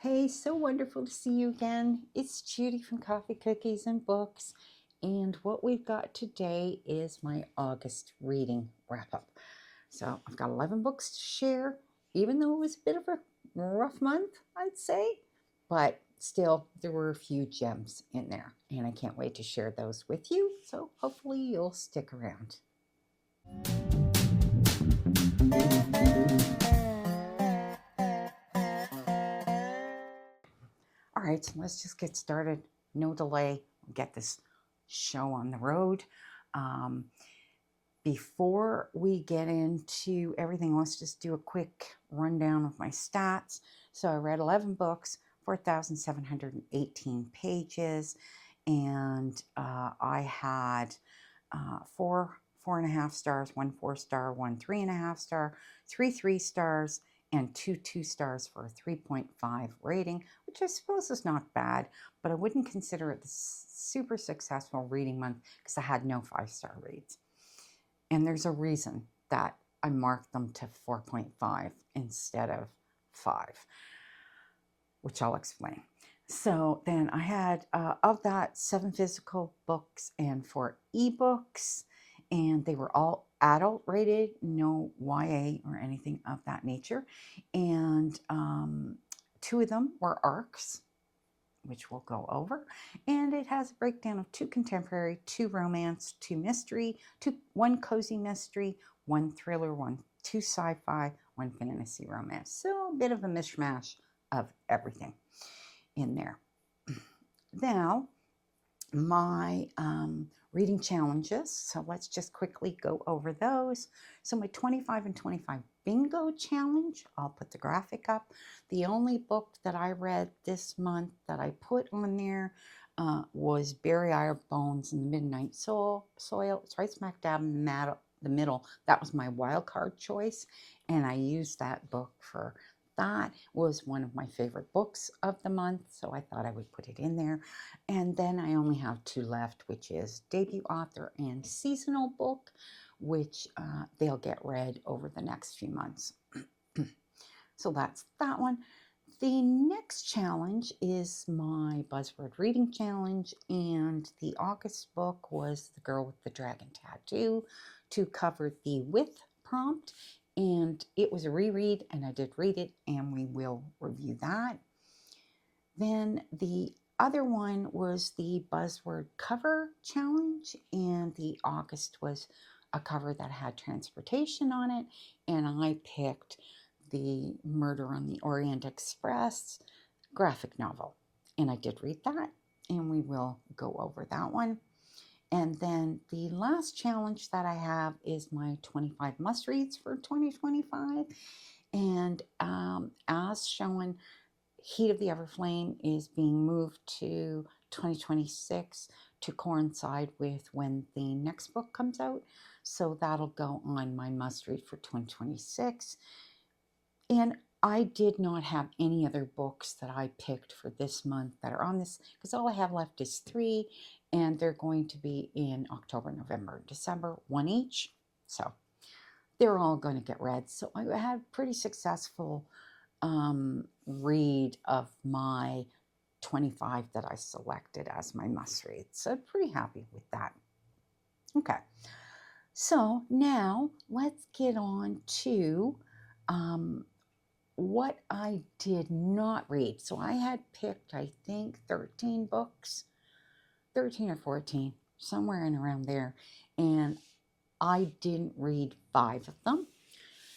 Hey, so wonderful to see you again. It's Judy from Coffee, Cookies, and Books. And what we've got today is my August reading wrap up. So I've got 11 books to share, even though it was a bit of a rough month, I'd say. But still, there were a few gems in there. And I can't wait to share those with you. So hopefully you'll stick around. All right, so let's just get started. No delay. We'll get this show on the road. Before we get into everything, let's just do a quick rundown of my stats. So I read 11 books, 4,718 pages, and I had 4.5 stars, 1 4-star, 1 3.5 star, 3 3-stars, and 2 2-stars for a 3.5 rating, which I suppose is not bad, but I wouldn't consider it the super successful reading month because I had no 5-star reads. And there's a reason that I marked them to 4.5 instead of 5, which I'll explain. So then I had, of that, 7 physical books and 4 ebooks, and they were all adult rated, no YA or anything of that nature. And 2 of them were ARCs, which we'll go over. And it has a breakdown of 2 contemporary, 2 romance, 2 mystery, 1 cozy mystery, 1 thriller, 2 sci-fi, 1 fantasy romance. So a bit of a mishmash of everything in there. Now, my reading challenges. So let's just quickly go over those. So my 25 and 25 bingo challenge, I'll put the graphic up. The only book that I read this month that I put on there was Bury Our Bones in the Midnight Soil. It's right smack dab in the middle. That was my wild card choice, and I used that book for that. Was one of my favorite books of the month, so I thought I would put it in there. And then I only have 2 left, which is debut author and seasonal book, which they'll get read over the next few months. So that's that one. The next challenge is my buzzword reading challenge, and the August book was The Girl with the Dragon Tattoo, to cover the with prompt. And it was a reread, and I did read it, and we will review that. Then the other one was the buzzword cover challenge, and the August was a cover that had transportation on it, and I picked the Murder on the Orient Express graphic novel, and I did read that, and we will go over that one. And then the last challenge that I have is my 25 must-reads for 2025. And as shown, Heat of the Everflame is being moved to 2026 to coincide with when the next book comes out. So that'll go on my must-read for 2026. And I did not have any other books that I picked for this month that are on this, because all I have left is 3, and they're going to be in October, November, December, 1 each. So they're all going to get read. So I had a pretty successful read of my 25 that I selected as my must-read. So I'm pretty happy with that. Okay. So now let's get on to what I did not read. So I had picked, I think, 13 books, 13 or 14, somewhere in around there. And I didn't read 5 of them.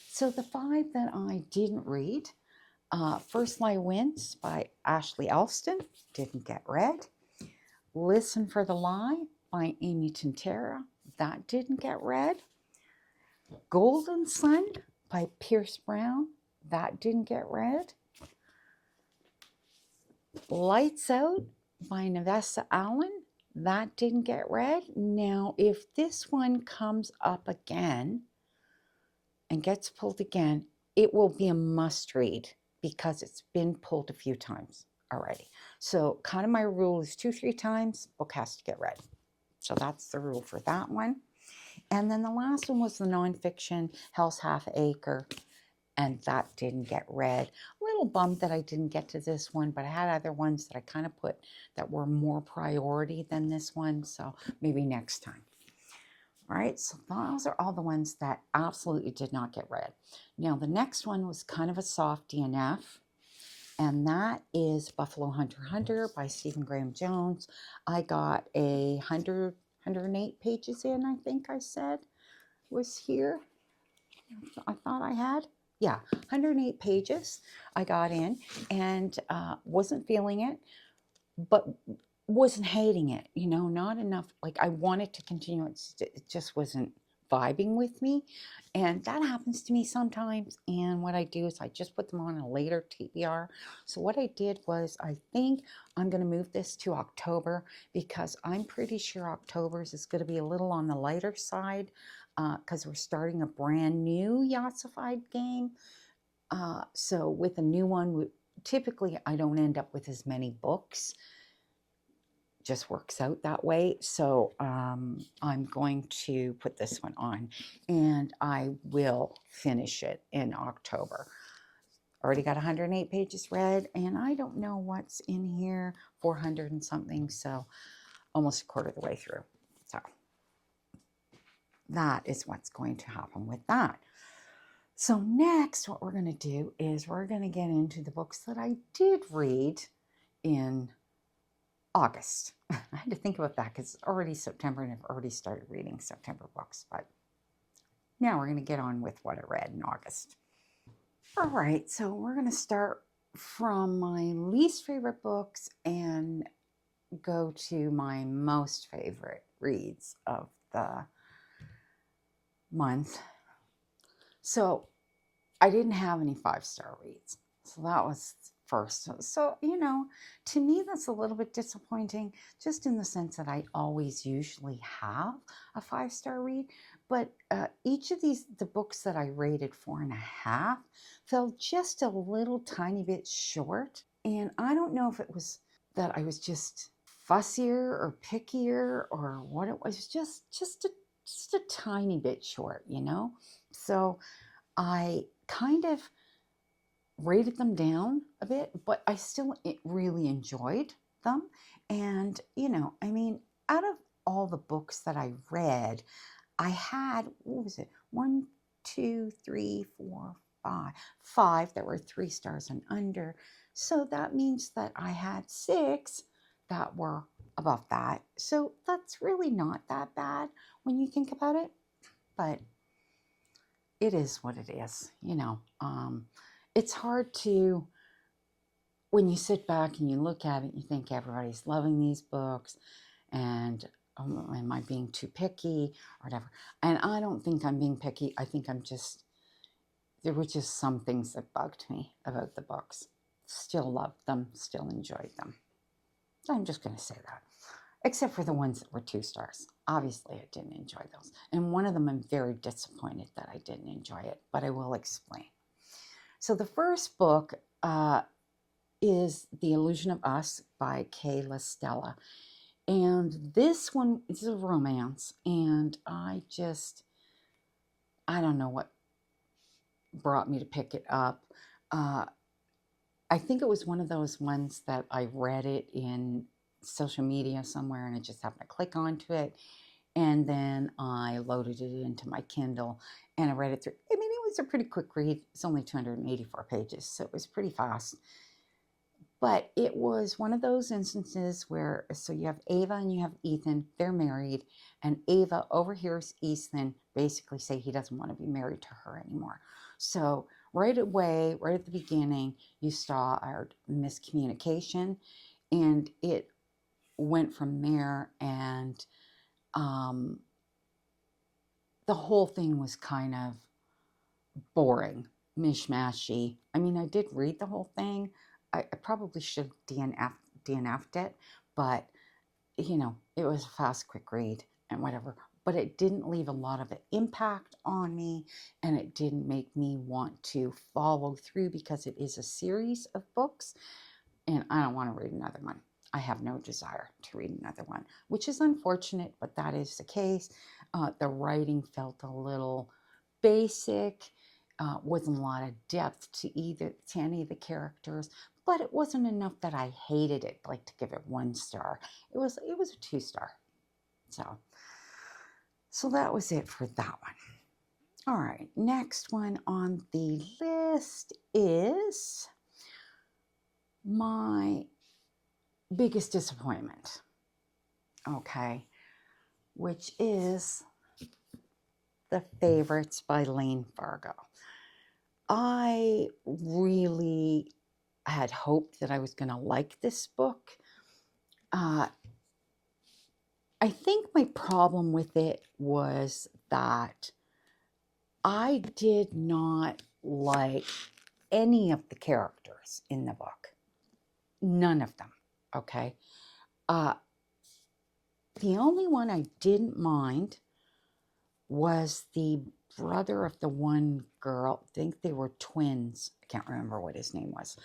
So the 5 that I didn't read, First Lie Wins by Ashley Elston, didn't get read. Listen for the Lie by Amy Tintera, that didn't get read. Golden Sun by Pierce Brown, that didn't get read. Lights Out by Nevessa Allen, that didn't get read. Now, if this one comes up again and gets pulled again, it will be a must-read because it's been pulled a few times already. So kind of my rule is 2-3 times, book has to get read. So that's the rule for that one. And then the last one was the nonfiction Hell's Half Acre, and that didn't get read. A little bummed that I didn't get to this one, but I had other ones that I kind of put that were more priority than this one, so maybe next time. All right, so those are all the ones that absolutely did not get read. Now, the next one was kind of a soft DNF, and that is Buffalo Hunter Hunter by Stephen Graham Jones. I got 108 pages in, I think I said was here. I thought I had. Yeah, 108 pages I got in, and wasn't feeling it, but wasn't hating it, not enough. Like, I wanted to continue. It just wasn't vibing with me. And that happens to me sometimes. And what I do is I just put them on a later TBR. So what I did was, I think I'm going to move this to October, because I'm pretty sure October's is going to be a little on the lighter side, because we're starting a brand new Yassified game. So with a new one, typically I don't end up with as many books. Just works out that way. So I'm going to put this one on, and I will finish it in October. Already got 108 pages read, and I don't know what's in here, 400 and something, so almost a quarter of the way through. So that is what's going to happen with that. So next, what we're going to do is we're going to get into the books that I did read in August. I had to think about that because it's already September and I've already started reading September books, but now we're going to get on with what I read in August. All right, so we're going to start from my least favorite books and go to my most favorite reads of the month. So I didn't have any 5-star reads. So that was first. So, to me, that's a little bit disappointing, just in the sense that I always usually have a 5-star read. But each of the books that I rated 4.5 fell just a little tiny bit short. And I don't know if it was that I was just fussier or pickier or what it was, just a tiny bit short, So I kind of rated them down a bit, but I still really enjoyed them. And, out of all the books that I read, I had, what was it? 1, 2, 3, 4, 5. 5 that were 3 stars and under. So that means that I had 6 that were above that. So that's really not that bad when you think about it. But it is what it is, It's hard to, when you sit back and you look at it, you think everybody's loving these books, and am I being too picky or whatever? And I don't think I'm being picky. I think there were just some things that bugged me about the books. Still loved them, still enjoyed them. So I'm just going to say that. Except for the ones that were 2 stars. Obviously, I didn't enjoy those. And one of them, I'm very disappointed that I didn't enjoy it, but I will explain. So the first book is The Illusion of Us by K Lastella. And this one is a romance, and I don't know what brought me to pick it up. I think it was one of those ones that I read it in social media somewhere, and I just happened to click onto it, and then I loaded it into my Kindle and I read it through. I mean, it was a pretty quick read. It's only 284 pages, so it was pretty fast. But it was one of those instances where, so you have Ava and you have Ethan, they're married, and Ava overhears Ethan basically say he doesn't want to be married to her anymore. So right away, right at the beginning, you saw our miscommunication, and it went from there, and the whole thing was kind of boring, mishmashy. I mean, I did read the whole thing. I probably should have DNF'd it, but, it was a fast, quick read and whatever. But it didn't leave a lot of an impact on me, and it didn't make me want to follow through, because it is a series of books, and I don't want to read another one. I have no desire to read another one, which is unfortunate, but that is the case. The writing felt a little basic. wasn't a lot of depth to any of the characters, but it wasn't enough that I hated it, like to give it 1 star. It was a 2 star. So that was it for that one. All right, next one on the list is my biggest disappointment. Okay, which is The Favorites by Layne Fargo. I really had hoped that I was going to like this book. I think my problem with it was that I did not like any of the characters in the book. None of them, okay? The only one I didn't mind was the brother of the one girl. I think they were twins. I can't remember what his name was.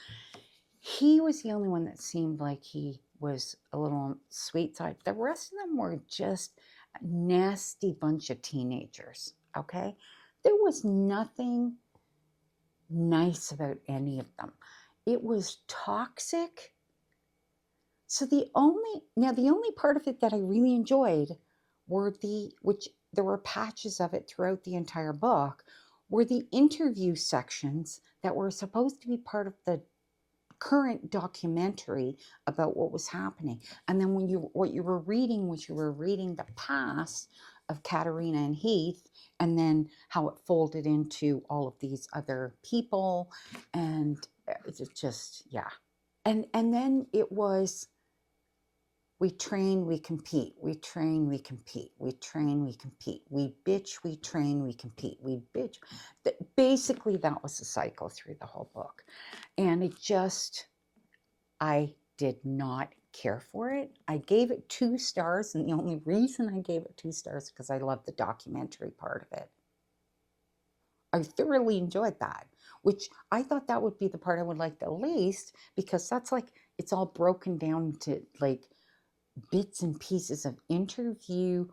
He was the only one that seemed like he was a little on the sweet side. The rest of them were just a nasty bunch of teenagers, okay? There was nothing nice about any of them. It was toxic. So the only part of it that I really enjoyed were which there were patches of it throughout the entire book, were the interview sections that were supposed to be part of the current documentary about what was happening. And then what you were reading was you were reading the past of Katerina and Heath, and then how it folded into all of these other people, and it's just, yeah. And then it was, we train, we compete. We train, we compete. We train, we compete. We bitch, we train, we compete. We bitch. Basically, that was the cycle through the whole book. And it just, I did not care for it. I gave it 2 stars, and the only reason I gave it 2 stars is because I loved the documentary part of it. I thoroughly enjoyed that, which I thought that would be the part I would like the least, because that's like, it's all broken down to like bits and pieces of interview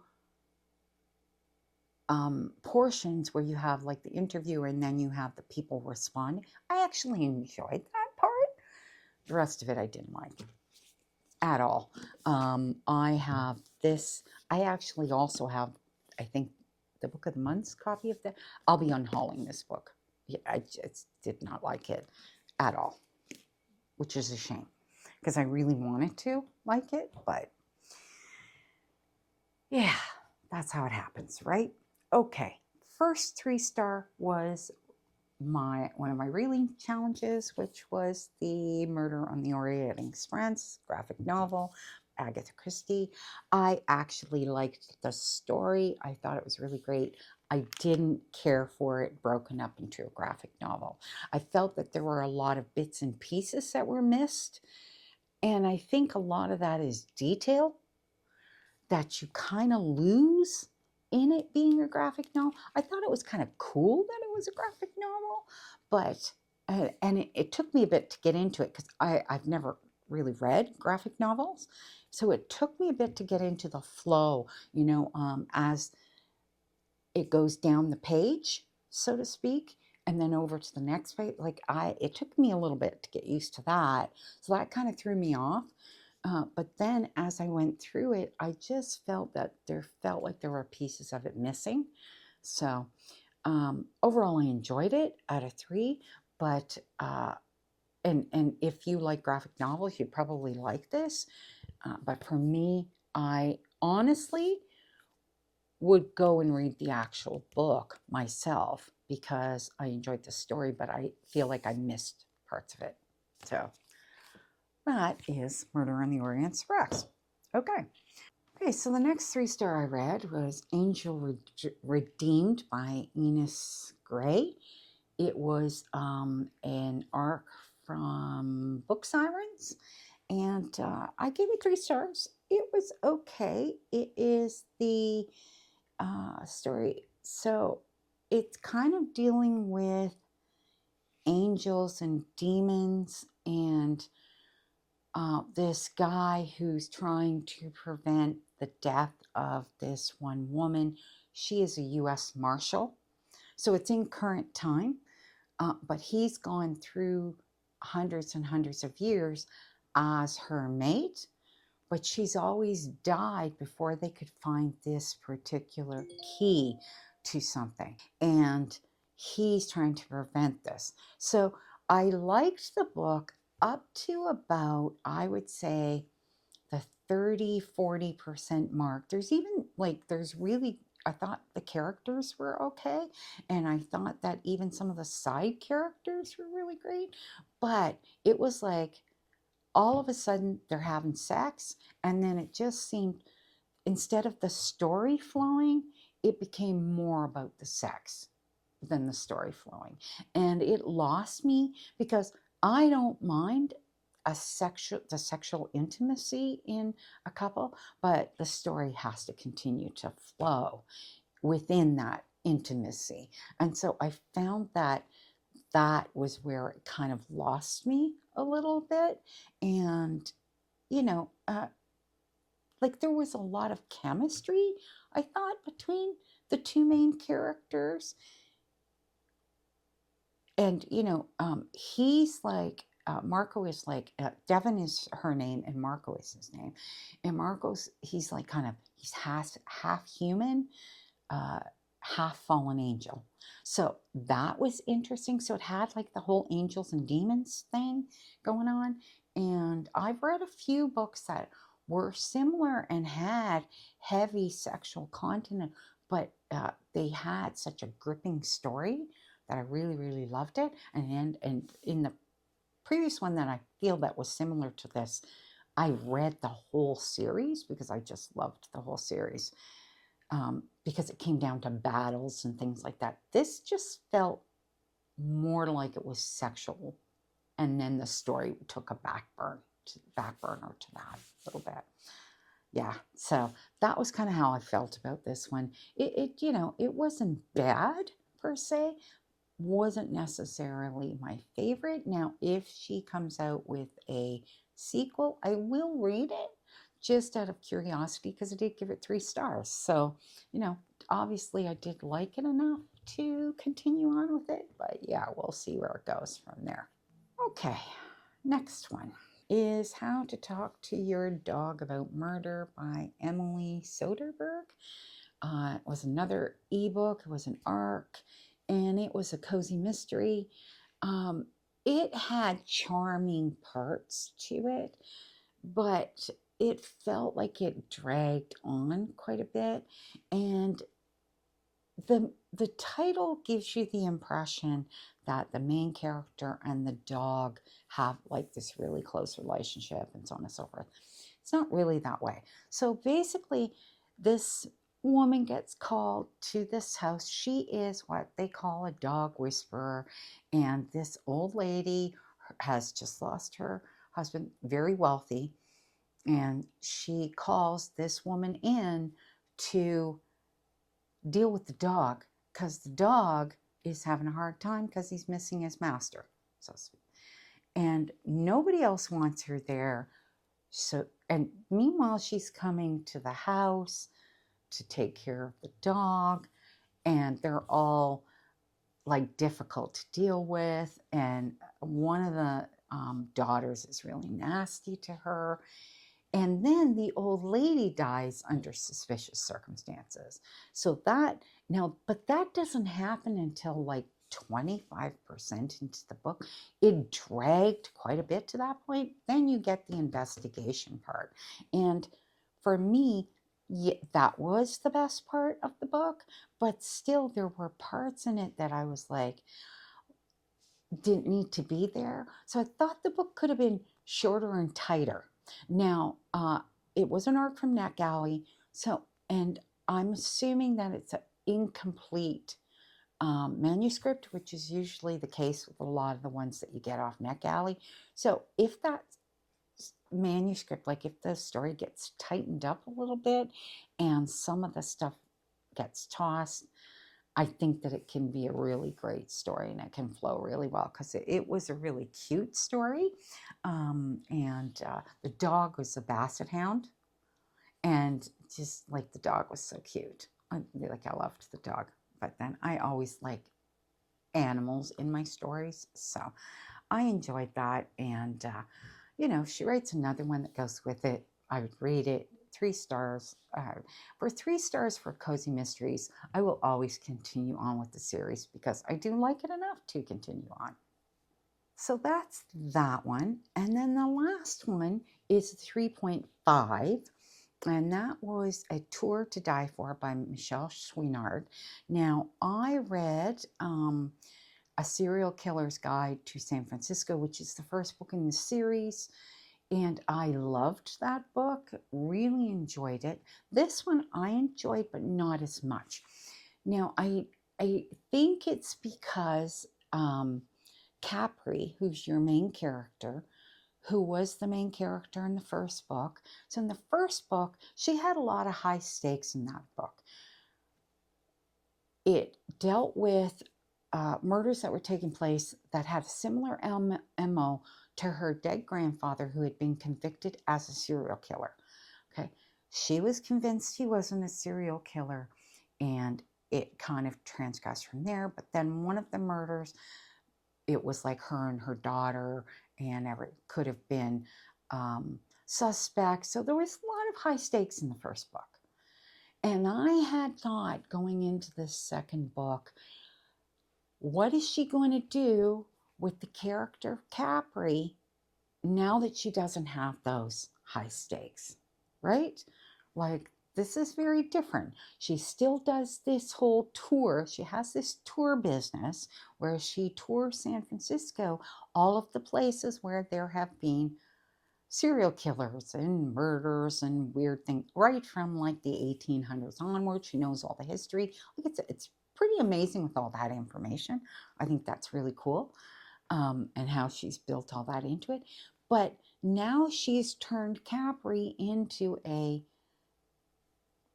portions where you have like the interviewer and then you have the people responding. I actually enjoyed that part. The rest of it I didn't like at all. I have this. I actually also have, I think, the Book of the Month's copy of that. I'll be unhauling this book. Yeah, I just did not like it at all, which is a shame because I really wanted to like it, but yeah, that's how it happens, right? Okay, first 3-star was one of my reading challenges, which was the Murder on the Orient Express graphic novel, Agatha Christie. I actually liked the story. I thought it was really great. I didn't care for it broken up into a graphic novel. I felt that there were a lot of bits and pieces that were missed, and I think a lot of that is detail that you kind of lose in it being a graphic novel. I thought it was kind of cool that it was a graphic novel, but and it took me a bit to get into it because I've never really read graphic novels, so it took me a bit to get into the flow, as it goes down the page, so to speak, and then over to the next page. It took me a little bit to get used to that, so that kind of threw me off. But then as I went through it, I just felt that there were pieces of it missing. So overall, I enjoyed it out of 3. But and if you like graphic novels, you'd probably like this. But for me, I honestly would go and read the actual book myself because I enjoyed the story, but I feel like I missed parts of it. So that is Murder on the Orient Express. Okay. Okay, so the next 3-star I read was Angel Redeemed by Ines Gray. It was an arc from Book Sirens, and I gave it 3 stars. It was okay. It is the story. So it's kind of dealing with angels and demons and this guy who's trying to prevent the death of this one woman. She is a U.S. Marshal. So it's in current time. but he's gone through hundreds and hundreds of years as her mate, but she's always died before they could find this particular key to something. And he's trying to prevent this. So I liked the book up to about, I would say, the 30-40% mark. There's even there's really, I thought the characters were okay, and I thought that even some of the side characters were really great, but it was like all of a sudden they're having sex, and then it just seemed, instead of the story flowing, it became more about the sex than the story flowing. And it lost me, because I don't mind the sexual intimacy in a couple, but the story has to continue to flow within that intimacy. And so I found that that was where it kind of lost me a little bit. And, you know, there was a lot of chemistry, I thought, between the two main characters. And, he's like, Marco is like, Devon is her name and Marco is his name. And he's like he's half human, half fallen angel. So that was interesting. So it had like the whole angels and demons thing going on. And I've read a few books that were similar and had heavy sexual content, but they had such a gripping story that I really, really loved it. And in the previous one that I feel that was similar to this, I read the whole series because I just loved the whole series, because it came down to battles and things like that. This just felt more like it was sexual, and then the story took a back burner to that a little bit. Yeah, so that was kind of how I felt about this one. It wasn't bad per se, wasn't necessarily my favorite. Now, if she comes out with a sequel, I will read it just out of curiosity, because I did give it 3 stars. So, obviously I did like it enough to continue on with it, but yeah, we'll see where it goes from there. Okay, next one is How to Talk to Your Dog About Murder by Emily Soderberg. It was another ebook, it was an ARC, and it was a cozy mystery. It had charming parts to it, but it felt like it dragged on quite a bit. And the title gives you the impression that the main character and the dog have like this really close relationship and so on and so forth. It's not really that way. So basically, this woman gets called to this house. She is what they call a dog whisperer, and this old lady has just lost her husband, very wealthy, and she calls this woman in to deal with the dog, because the dog is having a hard time because he's missing his master. So, and nobody else wants her there. So, and meanwhile, she's coming to the house to take care of the dog, and they're all like difficult to deal with. And one of the daughters is really nasty to her. And then the old lady dies under suspicious circumstances. So but that doesn't happen until like 25% into the book. It dragged quite a bit to that point. Then you get the investigation part. And for me, that was the best part of the book, but still there were parts in it that I was like, didn't need to be there. So I thought the book could have been shorter and tighter. Now, it was an arc from NetGalley, and I'm assuming that it's an incomplete manuscript, which is usually the case with a lot of the ones that you get off NetGalley. So if that manuscript, like if the story gets tightened up a little bit and some of the stuff gets tossed, I think that it can be a really great story and it can flow really well, because it was a really cute story. The dog was a basset hound, and just like the dog was so cute. I loved the dog. But then I always like animals in my stories. So I enjoyed that. And, you know, she writes another one that goes with it. I would read it. 3 stars. For 3 stars for Cozy Mysteries, I will always continue on with the series because I do like it enough to continue on. So that's that one. And then the last one is 3.5. And that was A Tour to Die For by Michelle Chouinard. Now, I read A Serial Killer's Guide to San Francisco, which is the first book in the series. And I loved that book, really enjoyed it. This one I enjoyed, but not as much. Now, I think it's because Capri, who's your main character, who was the main character in the first book. So in the first book, she had a lot of high stakes in that book. It dealt with murders that were taking place that had a similar MO to her dead grandfather, who had been convicted as a serial killer. Okay, she was convinced he wasn't a serial killer, and it kind of transgressed from there. But then one of the murders, it was like her and her daughter, and could have been suspect. So there was a lot of high stakes in the first book. And I had thought going into this second book, what is she going to do with the character Capri now that she doesn't have those high stakes, right? Like, this is very different. She still does this whole tour. She has this tour business where she tours San Francisco, all of the places where there have been serial killers and murders and weird things, right from like the 1800s onward. She knows all the history. Like, it's pretty amazing with all that information. I think that's really cool, and how she's built all that into it. But now she's turned Capri into a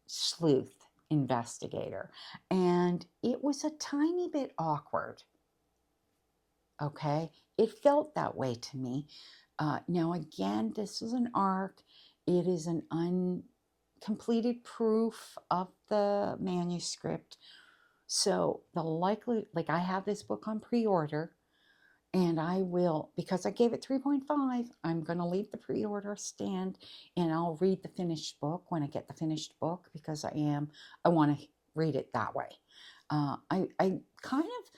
sleuth investigator, and it was a tiny bit awkward. Okay, it felt that way to me. Now, again, this is an arc. It is an uncompleted proof of the manuscript. So the likely, like, I have this book on pre-order, and I will, because I gave it 3.5, I'm going to leave the pre-order stand, and I'll read the finished book when I get the finished book, because I want to read it that way. I kind of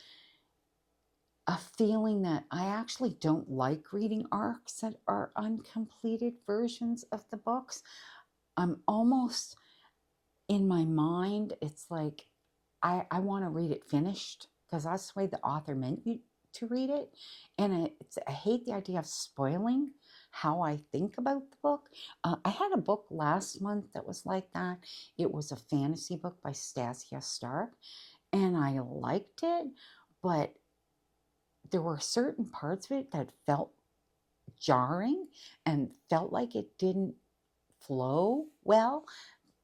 a feeling that I actually don't like reading arcs that are uncompleted versions of the books. I'm almost, in my mind, it's like I want to read it finished, because that's the way the author meant you to read it. And I hate the idea of spoiling how I think about the book. I had a book last month that was like that. It was a fantasy book by Stasia Stark, and I liked it, but there were certain parts of it that felt jarring and felt like it didn't flow well.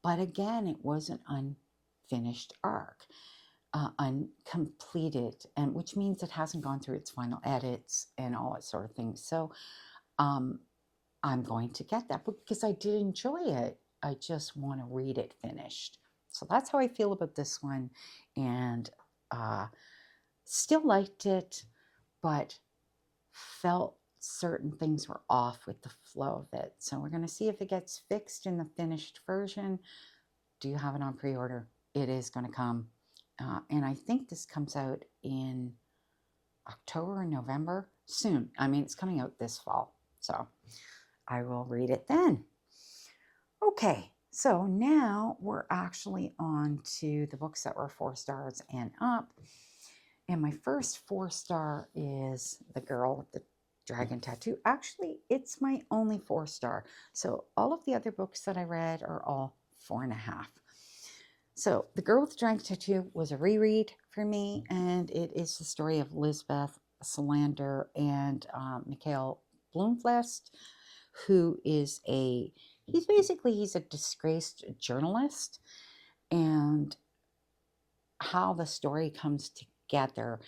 But again, it was an unfinished arc, uncompleted, and which means it hasn't gone through its final edits and all that sort of thing. So I'm going to get that book because I did enjoy it. I just want to read it finished. So that's how I feel about this one, and still liked it, but felt certain things were off with the flow of it. So we're going to see if it gets fixed in the finished version. Do you have it on pre-order? It is going to come. And I think this comes out in October or November, soon. I mean, it's coming out this fall. So I will read it then. Okay, so now we're actually on to the books that were 4 stars and up. And my first 4-star is The Girl with the Dragon Tattoo. Actually, it's my only 4-star. So all of the other books that I read are all 4.5. So The Girl with the Dragon Tattoo was a reread for me, and it is the story of Lisbeth Salander and Nicole Bloomflest, who is he's a disgraced journalist, and how the story comes together.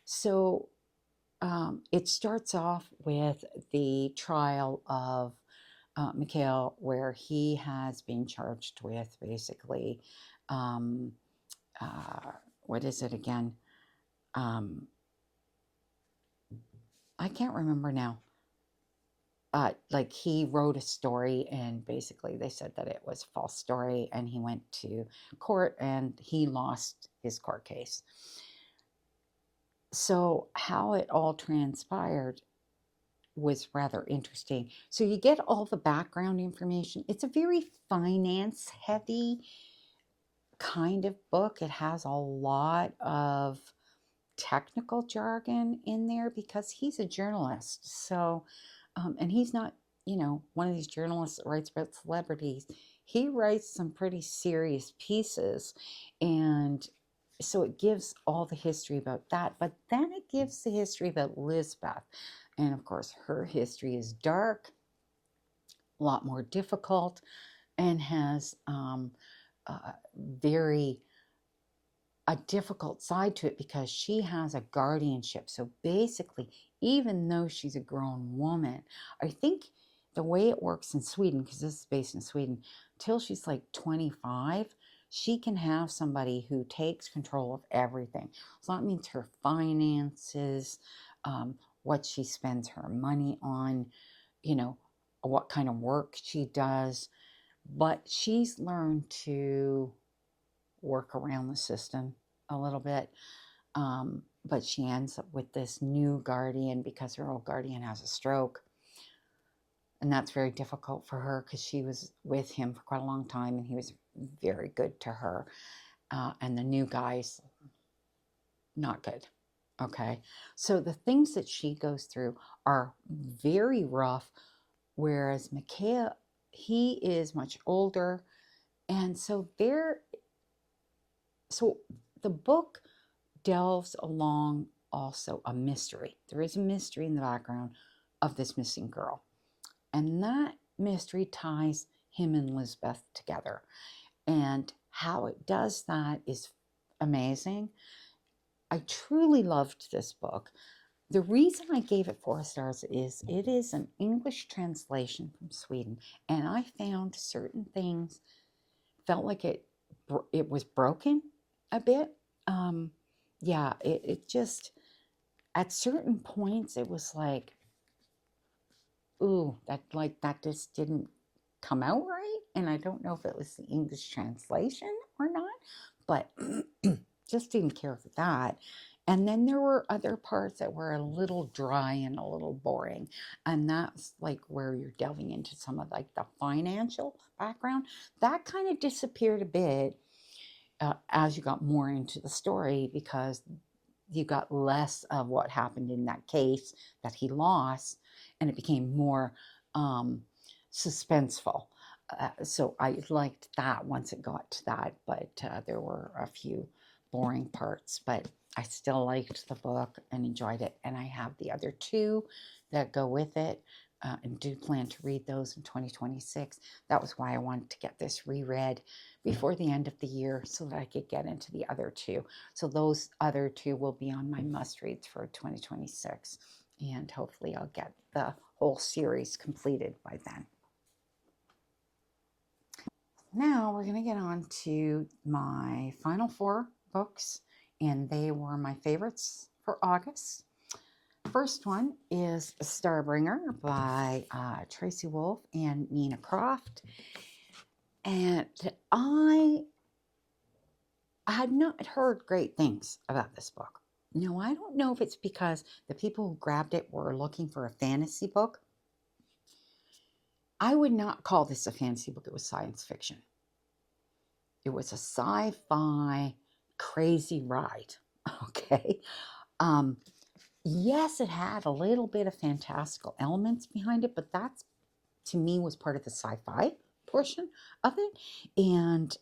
So it starts off with the trial of Mikhail, where he has been charged with basically, what is it again? I can't remember now. Like he wrote a story and basically they said that it was a false story and he went to court and he lost his court case. So how it all transpired was rather interesting. So you get all the background information. It's a very finance heavy kind of book. It has a lot of technical jargon in there because he's a journalist. So, and he's not, one of these journalists that writes about celebrities. He writes some pretty serious pieces. And so it gives all the history about that. But then it gives the history about Lisbeth. And of course, her history is dark, a lot more difficult, and has very a difficult side to it because she has a guardianship. So basically, even though she's a grown woman, I think the way it works in Sweden, because this is based in Sweden, till she's like 25, she can have somebody who takes control of everything. So that means her finances, what she spends her money on, what kind of work she does. But she's learned to work around the system a little bit. But she ends up with this new guardian because her old guardian has a stroke. And that's very difficult for her because she was with him for quite a long time and he was very good to her. And the new guy's not good. Okay. So the things that she goes through are very rough, whereas Mikhail, he is much older. And so the book delves along also a mystery. There is a mystery in the background of this missing girl. And that mystery ties him and Lisbeth together. And how it does that is amazing. I truly loved this book. The reason I gave it 4 stars is it is an English translation from Sweden. And I found certain things felt like it was broken a bit. Yeah, it just, at certain points, it was like, ooh, that just didn't come out right. And I don't know if it was the English translation or not, but just didn't care for that. And then there were other parts that were a little dry and a little boring. And that's like where you're delving into some of like the financial background. That kind of disappeared a bit as you got more into the story because you got less of what happened in that case that he lost and it became more suspenseful. So I liked that once it got to that, but there were a few boring parts, but I still liked the book and enjoyed it. And I have the other 2 that go with it and do plan to read those in 2026. That was why I wanted to get this reread before the end of the year so that I could get into the other 2. So those other 2 will be on my must-reads for 2026. And hopefully I'll get the whole series completed by then. Now we're going to get on to my final 4 books, and they were my favorites for August. First one is Starbringer by Tracy Wolff and Nina Croft. And I had not heard great things about this book. Now, I don't know if it's because the people who grabbed it were looking for a fantasy book. I would not call this a fantasy book. It was science fiction. It was a sci-fi crazy ride. Okay. Yes, it had a little bit of fantastical elements behind it, but that's, to me, was part of the sci-fi portion of it. And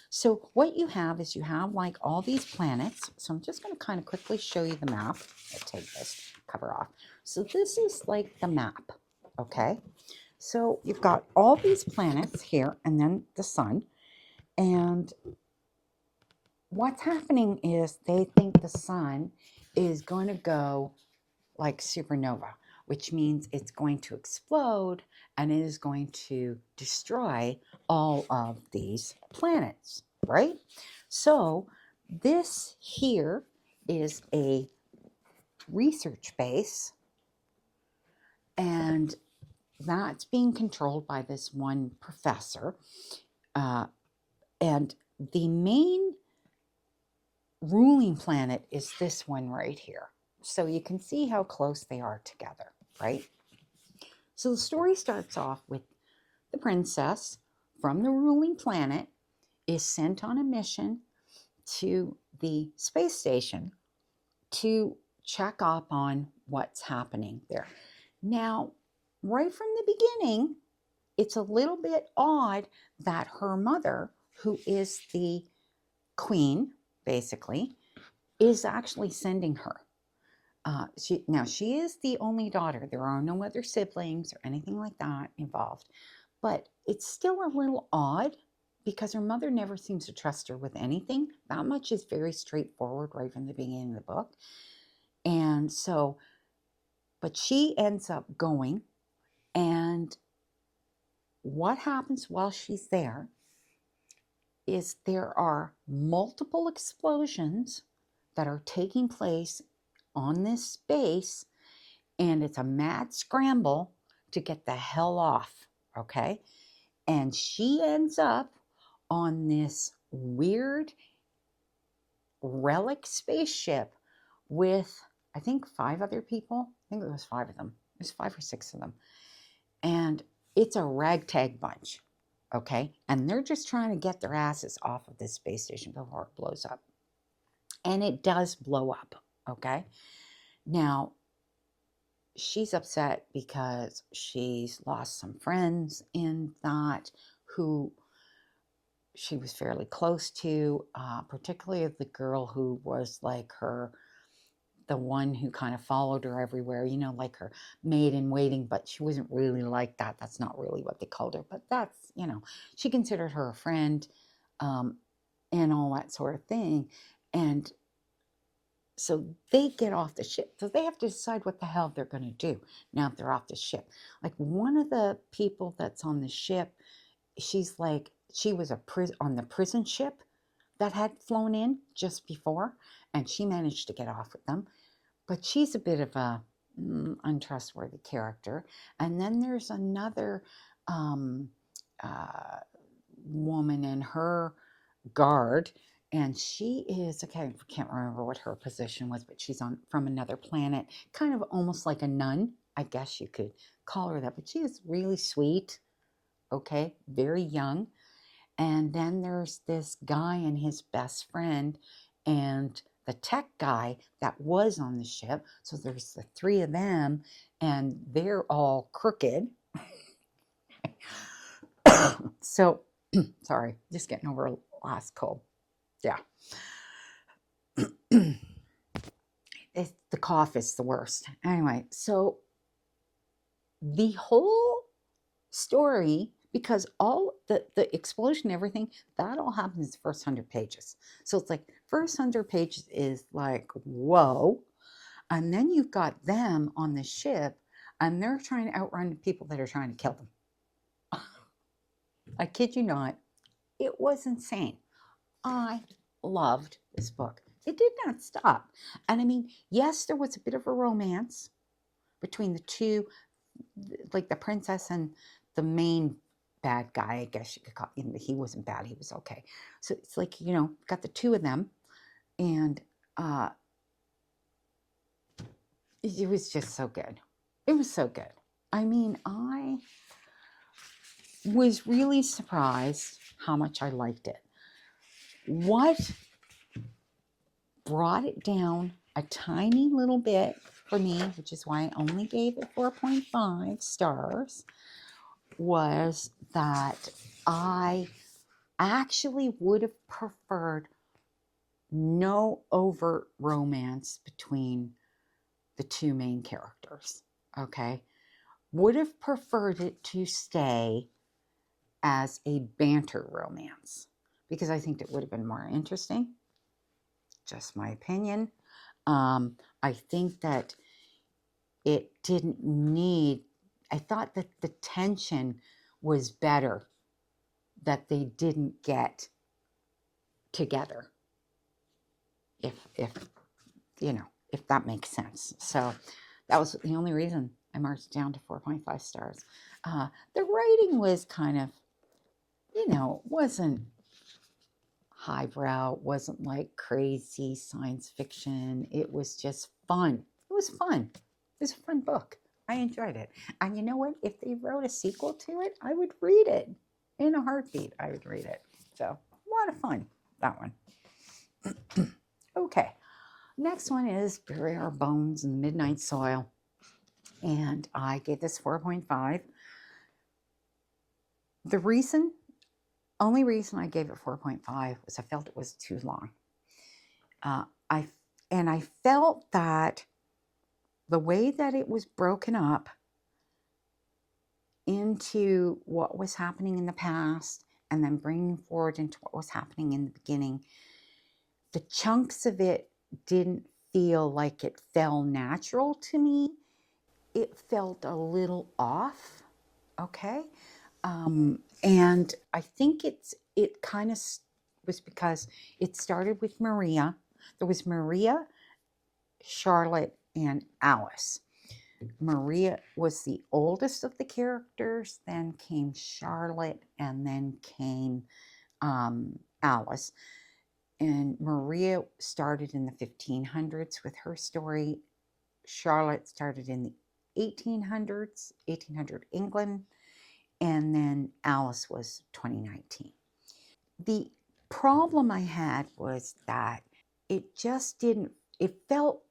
so what you have is you have like all these planets. So I'm just going to kind of quickly show you the map. I'll take this cover off. So this is like the map. Okay. So you've got all these planets here and then the sun. And what's happening is they think the sun is going to go like supernova, which means it's going to explode and it is going to destroy all of these planets, right? So this here is a research base And that's being controlled by this one professor. And the main ruling planet is this one right here. So you can see how close they are together, right? So the story starts off with the princess from the ruling planet is sent on a mission to the space station to check up on what's happening there. Now, right from the beginning, it's a little bit odd that her mother, who is the queen, basically, is actually sending her. She is the only daughter. There are no other siblings or anything like that involved. But it's still a little odd because her mother never seems to trust her with anything. That much is very straightforward right from the beginning of the book. And so, but she ends up going. And what happens while she's there is there are multiple explosions that are taking place on this space, and it's a mad scramble to get the hell off, okay? And she ends up on this weird relic spaceship with, I think, 5 other people. I think it was 5 of them. It was 5 or 6 of them. And it's a ragtag bunch, okay? And they're just trying to get their asses off of this space station before it blows up. And it does blow up, okay? Now, she's upset because she's lost some friends in that who she was fairly close to, particularly the girl who was like the one who kind of followed her everywhere, you know, like her maid in waiting, but she wasn't really like that. That's not really what they called her, but that's, you know, she considered her a friend, and all that sort of thing. And so they get off the ship. So they have to decide what the hell they're going to do now if they're off the ship. Like one of the people that's on the ship, she's like, she was on the prison ship that had flown in just before, and she managed to get off with them. But she's a bit of a untrustworthy character. And then there's another woman in her guard, and she is, okay, I can't remember what her position was, but she's from another planet, kind of almost like a nun, I guess you could call her that. But she is really sweet, okay, very young. And then there's this guy and his best friend and the tech guy that was on the ship. So there's the 3 of them, and they're all crooked. So, sorry, just getting over a last cold. Yeah. The cough is the worst. Anyway, so the whole story, because all the explosion, everything, that all happens in the first 100 pages. So it's like first 100 pages is like, whoa. And then you've got them on the ship, and they're trying to outrun the people that are trying to kill them. I kid you not. It was insane. I loved this book. It did not stop. And I mean, yes, there was a bit of a romance between the two, like the princess and the main bad guy, I guess you could call him. He wasn't bad, he was okay. So it's like, you know, got the 2 of them, and it was just so good. It was so good. I mean, I was really surprised how much I liked it. What brought it down a tiny little bit for me, which is why I only gave it 4.5 stars, was that I actually would have preferred no overt romance between the 2 main characters, okay? Would have preferred it to stay as a banter romance because I think it would have been more interesting. Just my opinion. I think that it didn't need, I thought that the tension was better that they didn't get together. If you know, if that makes sense. So that was the only reason. I I marked it down to 4.5 stars. The writing was kind of, wasn't highbrow, wasn't like crazy science fiction. It was just fun. It was fun. It was a fun book. I enjoyed it. And you know what? If they wrote a sequel to it, I would read it. In a heartbeat, I would read it. So, a lot of fun, that one. Okay. Next one is Bury Our Bones in the Midnight Soil. And I gave this 4.5. The only reason I gave it 4.5 was I felt it was too long. I felt that the way that it was broken up into what was happening in the past and then bringing forward into what was happening in the beginning, the chunks of it didn't feel like it fell natural to me. It felt a little off, okay? And I think it kind of was because it started with Maria. There was Maria, Charlotte, and Alice. Maria was the oldest of the characters, then came Charlotte, and then came Alice. And Maria started in the 1500s with her story. Charlotte started in the 1800s, 1800 England, and then Alice was 2019. The problem I had was that it felt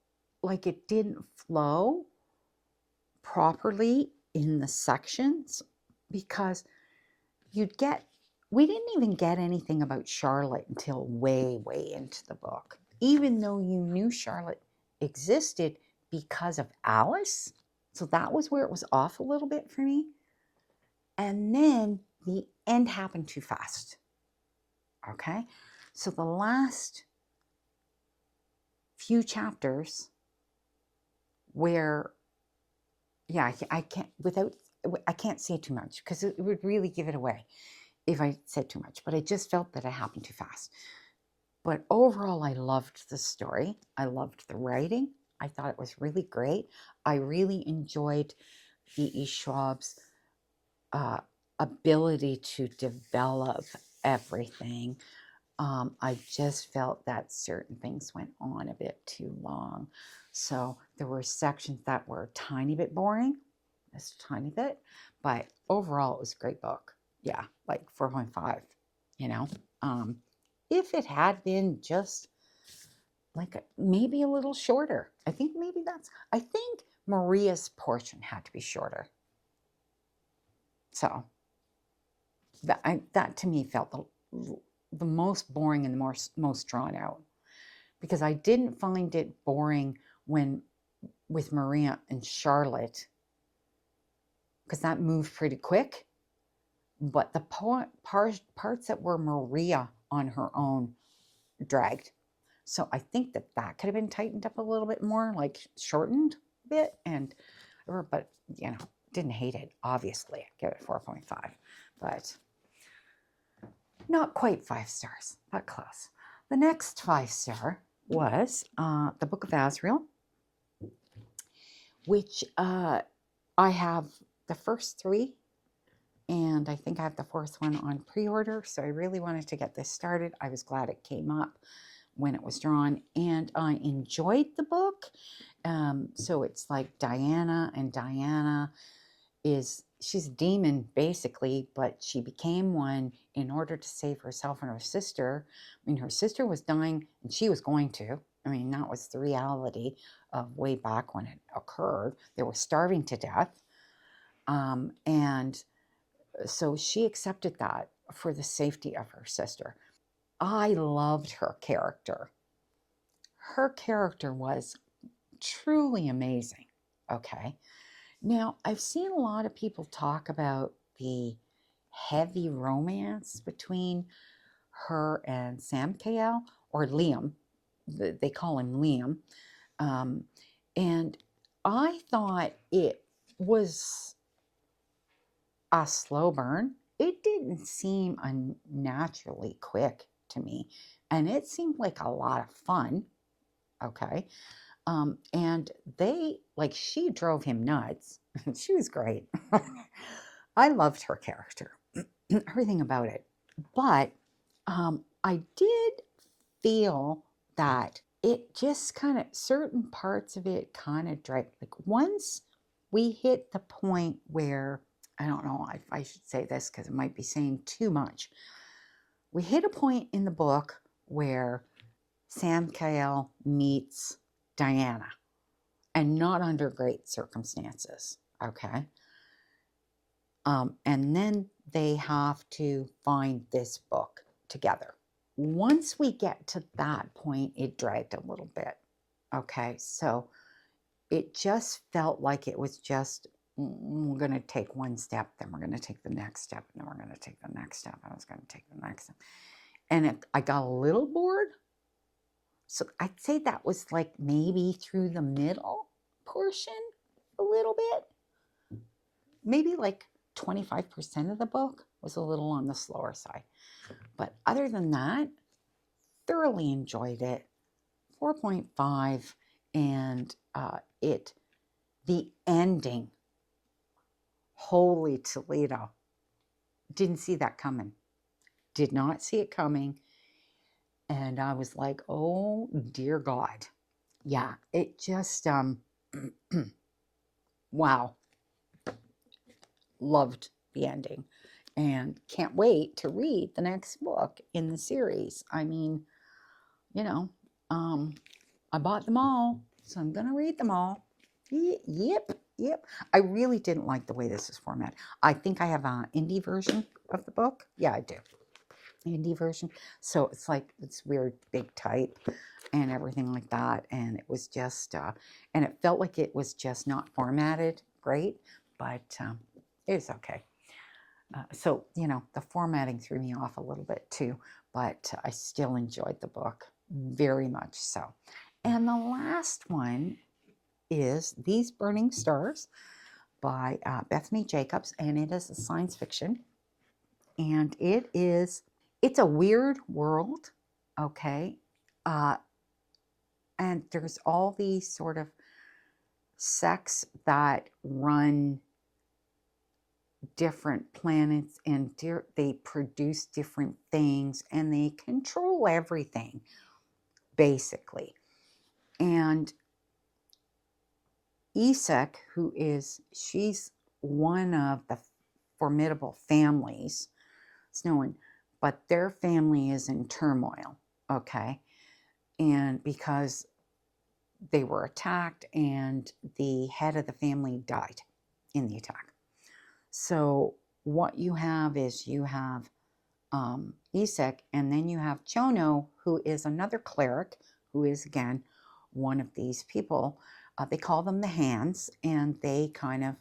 like it didn't flow properly in the sections, because we didn't even get anything about Charlotte until way, way into the book, even though you knew Charlotte existed because of Alice. So that was where it was off a little bit for me. And then the end happened too fast. Okay? So the last few chapters where, I can't say too much because it would really give it away if I said too much, but I just felt that it happened too fast. But overall, I loved the story. I loved the writing. I thought it was really great. I really enjoyed E.E. Schwab's ability to develop everything. I just felt that certain things went on a bit too long. So there were sections that were a tiny bit boring, just a tiny bit, but overall it was a great book. Yeah, like 4.5, If it had been just like maybe a little shorter, I think Maria's portion had to be shorter. So that to me felt the most boring and the most drawn out, because I didn't find it boring with Maria and Charlotte, because that moved pretty quick. But the parts that were Maria on her own dragged. So I think that could have been tightened up a little bit more, like shortened a bit. But didn't hate it. Obviously, I give it 4.5, but not quite 5 stars, but close. The next 5-star was the Book of Azreal, which I have the first 3, and I think I have the 4th one on pre-order, so I really wanted to get this started. I was glad it came up when it was drawn, and I enjoyed the book. So it's like Diana, and Diana she's a demon basically, but she became one in order to save herself and her sister. I mean, her sister was dying and she was going to. I mean, that was the reality of way back when it occurred. They were starving to death. And so she accepted that for the safety of her sister. I loved her character. Her character was truly amazing. Okay. Now, I've seen a lot of people talk about the heavy romance between her and Sam KL, or Liam. They call him Liam. And I thought it was a slow burn. It didn't seem unnaturally quick to me. And it seemed like a lot of fun. Okay. And she drove him nuts. She was great. I loved her character, everything about it. But I did feel that it just kind of, certain parts of it kind of dragged. Like once we hit the point where, I don't know if I should say this because it might be saying too much. We hit a point in the book where Sam Cahill meets Diana, and not under great circumstances, okay? And then they have to find this book together. Once we get to that point, it dragged a little bit, okay? So it just felt like it was just, we're going to take one step, then we're going to take the next step, and then we're going to take the next step, and I was going to take the next step. And I got a little bored. So I'd say that was like maybe through the middle portion a little bit. Maybe like 25% of the book was a little on the slower side. But other than that, thoroughly enjoyed it. 4.5. And the ending, holy Toledo, didn't see that coming. Did not see it coming. And I was like, oh dear God. Yeah, it just, wow. Loved the ending. And can't wait to read the next book in the series. I mean, you know, I bought them all, so I'm going to read them all. Yep. I really didn't like the way this is formatted. I think I have an indie version of the book. Yeah, I do. Indie version. So it's like, it's weird, big type and everything like that. And it was just, and it felt like it was just not formatted great, but it was okay. So, you know, the formatting threw me off a little bit too, but I still enjoyed the book very much so. And the last one is These Burning Stars by Bethany Jacobs, and it is a science fiction. And it's a weird world, okay? And there's all these sort of sects that run different planets, and they produce different things, and they control everything, basically. And Isek, she's one of the formidable families, it's known, but their family is in turmoil, okay? And because they were attacked, and the head of the family died in the attack. So what you have is you have Isek, and then you have Chono, who is another cleric, who is, again, one of these people. They call them the Hands, and they kind of,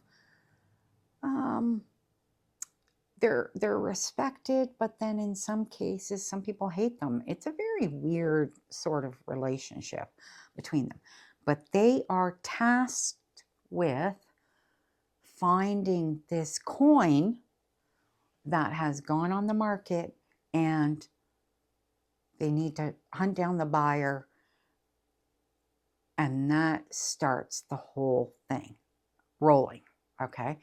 they're respected, but then in some cases, some people hate them. It's a very weird sort of relationship between them. But they are tasked with finding this coin that has gone on the market, and they need to hunt down the buyer, and that starts the whole thing rolling, okay?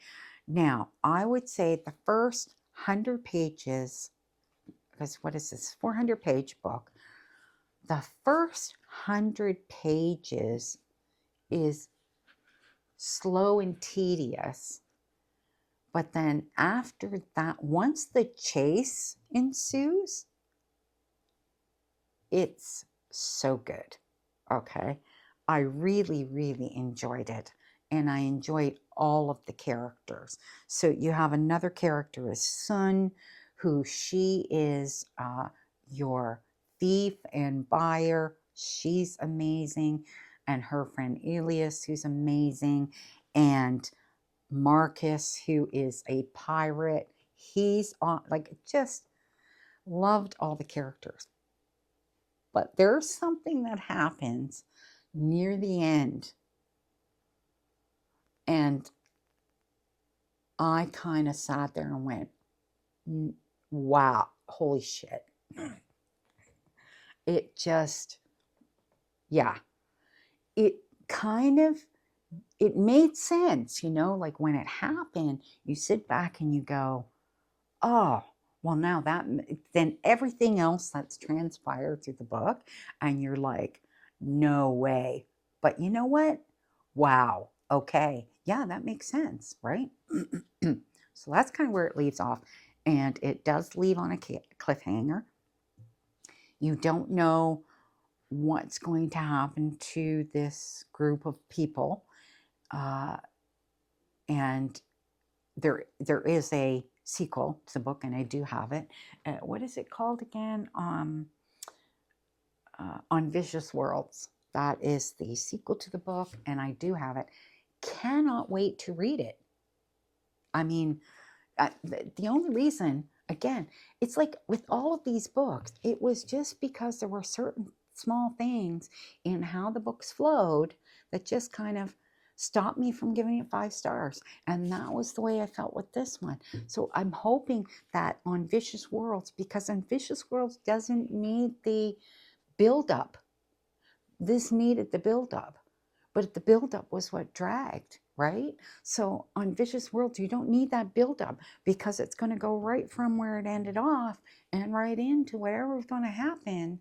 Now, I would say the first 100 pages, because what is this, 400-page book, the first 100 pages is slow and tedious. But then after that, once the chase ensues, it's so good, okay? I really, really enjoyed it, and I enjoyed all of the characters. So you have another character is Sun, who she is your thief and buyer. She's amazing. And her friend Elias, who's amazing. And Marcus, who is a pirate. He's on, like, just loved all the characters. But there's something that happens near the end, and I kind of sat there and went, wow, holy shit. It just, yeah, it kind of it made sense, you know, like when it happened, you sit back and you go, oh, well, now that, then everything else that's transpired through the book, and you're like, no way. But you know what? Wow. Okay. Yeah, that makes sense, right? So that's kind of where it leaves off. And it does leave on a cliffhanger. You don't know what's going to happen to this group of people. And there is a sequel to the book, and I do have it. What is it called again? On Vicious Worlds. That is the sequel to the book, and I do have it. Cannot wait to read it. I mean, the only reason, again, it's like with all of these books, it was just because there were certain small things in how the books flowed that just kind of stopped me from giving it 5 stars. And that was the way I felt with this one. So I'm hoping that on Vicious Worlds, because on Vicious Worlds doesn't need the build-up. This needed the build-up. But the build-up was what dragged, right? So on Vicious Worlds, you don't need that build-up because it's going to go right from where it ended off and right into whatever is going to happen,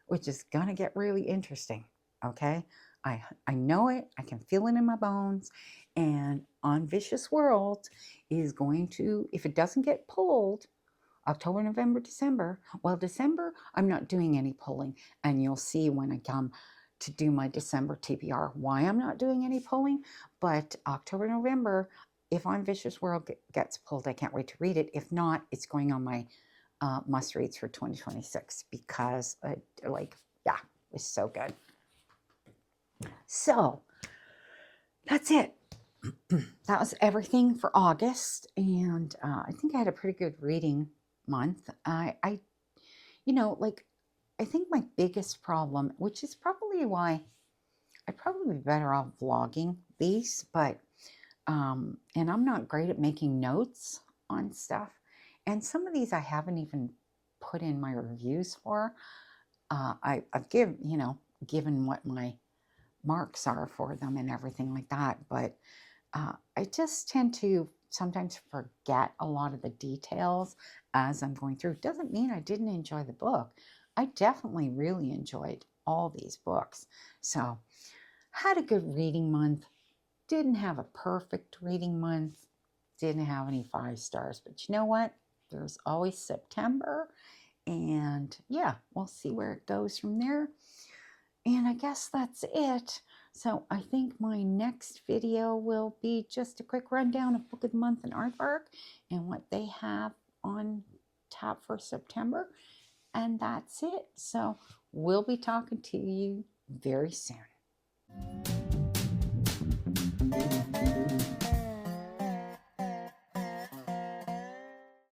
which is going to get really interesting, okay? I know it. I can feel it in my bones. And on Vicious Worlds is going to, if it doesn't get pulled, October, November, December. Well, December, I'm not doing any pulling. And you'll see when I come to do my December TBR why I'm not doing any pulling. But October, November, if On Vicious World gets pulled, I can't wait to read it. If not, it's going on my must-reads for 2026 because, yeah, it's so good. So, that's it. That was everything for August. And I think I had a pretty good reading month. I think my biggest problem, which is probably why I'd probably be better off vlogging these, but and I'm not great at making notes on stuff, and some of these I haven't even put in my reviews for. I've given what my marks are for them and everything like that, but I just tend to sometimes forget a lot of the details as I'm going through. Doesn't mean I didn't enjoy the book. I definitely really enjoyed all these books. So, had a good reading month. Didn't have a perfect reading month. Didn't have any 5 stars. But you know what? There's always September. And yeah, we'll see where it goes from there. And I guess that's it. So I think my next video will be just a quick rundown of Book of the Month and Aardvark and what they have on tap for September. And that's it. So we'll be talking to you very soon.